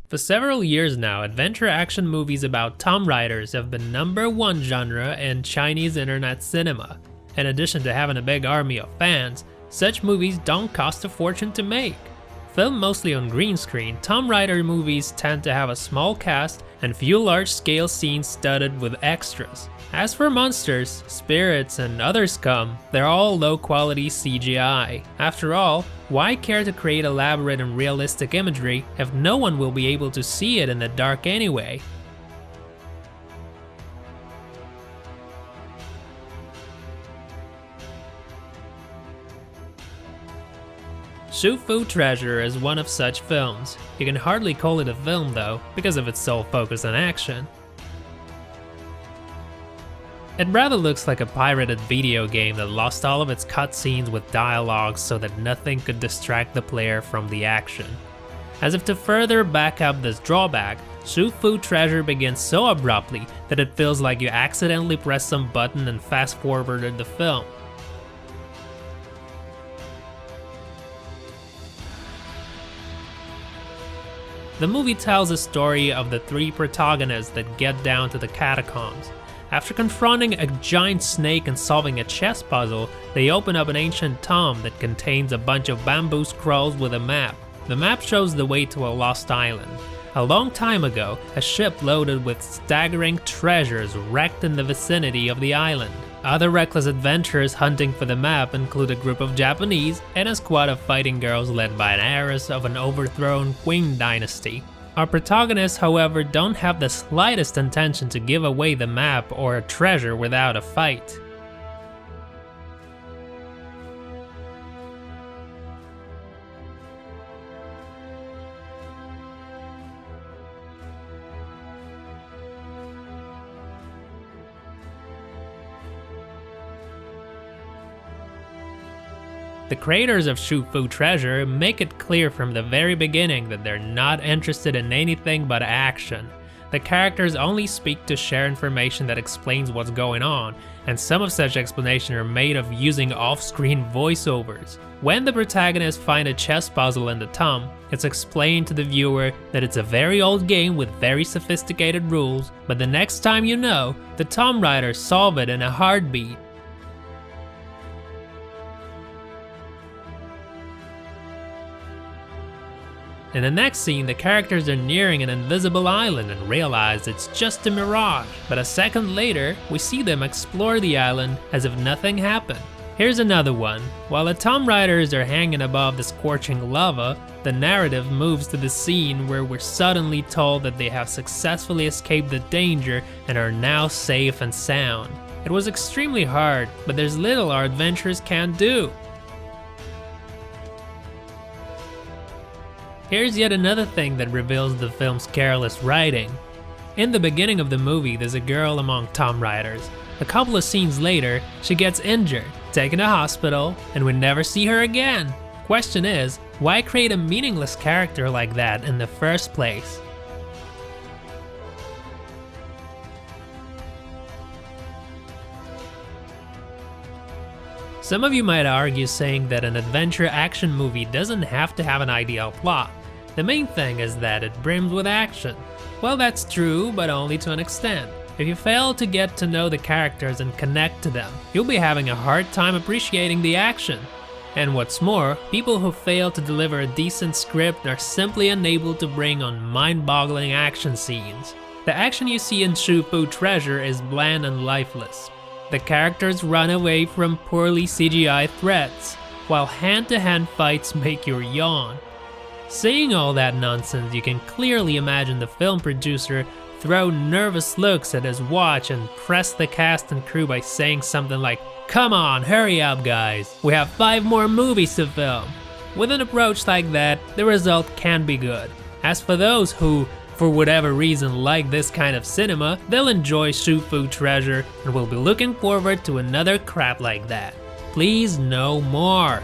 For several years now, adventure action movies about Tomb Raiders have been #1 genre in Chinese internet cinema. In addition to having a big army of fans, such movies don't cost a fortune to make. Filmed mostly on green screen, Tomb Raider movies tend to have a small cast and few large-scale scenes studded with extras. As for monsters, spirits, and other scum, they're all low-quality CGI. After all, why care to create elaborate and realistic imagery if no one will be able to see it in the dark anyway? Shu Fu Treasure is one of such films. You can hardly call it a film though, because of its sole focus on action. It rather looks like a pirated video game that lost all of its cutscenes with dialogue so that nothing could distract the player from the action. As if to further back up this drawback, Shu Fu Treasure begins so abruptly that it feels like you accidentally pressed some button and fast-forwarded the film. The movie tells a story of the three protagonists that get down to the catacombs. After confronting a giant snake and solving a chess puzzle, they open up an ancient tomb that contains a bunch of bamboo scrolls with a map. The map shows the way to a lost island. A long time ago, a ship loaded with staggering treasures wrecked in the vicinity of the island. Other reckless adventurers hunting for the map include a group of Japanese and a squad of fighting girls led by an heiress of an overthrown Qing dynasty. Our protagonists, however, don't have the slightest intention to give away the map or a treasure without a fight. The creators of Shu Fu Treasure make it clear from the very beginning that they're not interested in anything but action. The characters only speak to share information that explains what's going on, and some of such explanations are made of using off-screen voiceovers. When the protagonists find a chess puzzle in the tomb, it's explained to the viewer that it's a very old game with very sophisticated rules, but the next time you know, the Tomb Raiders solve it in a heartbeat. In the next scene, the characters are nearing an invisible island and realize it's just a mirage, but a second later, we see them explore the island as if nothing happened. Here's another one. While the Tomb Raiders are hanging above the scorching lava, the narrative moves to the scene where we're suddenly told that they have successfully escaped the danger and are now safe and sound. It was extremely hard, but there's little our adventurers can't do. Here's yet another thing that reveals the film's careless writing. In the beginning of the movie, there's a girl among Tomb Raiders. A couple of scenes later, she gets injured, taken to hospital, and we never see her again. Question is, why create a meaningless character like that in the first place? Some of you might argue saying that an adventure action movie doesn't have to have an ideal plot. The main thing is that it brims with action. Well, that's true, but only to an extent. If you fail to get to know the characters and connect to them, you'll be having a hard time appreciating the action. And what's more, people who fail to deliver a decent script are simply unable to bring on mind-boggling action scenes. The action you see in Shu Fu Treasure is bland and lifeless. The characters run away from poorly CGI threats, while hand-to-hand fights make you yawn. Saying all that nonsense, you can clearly imagine the film producer throw nervous looks at his watch and press the cast and crew by saying something like, "Come on, hurry up guys, we have 5 more movies to film." With an approach like that, the result can be good. As for those who, for whatever reason, like this kind of cinema, they'll enjoy Shu Fu Treasure and will be looking forward to another crap like that. Please no more.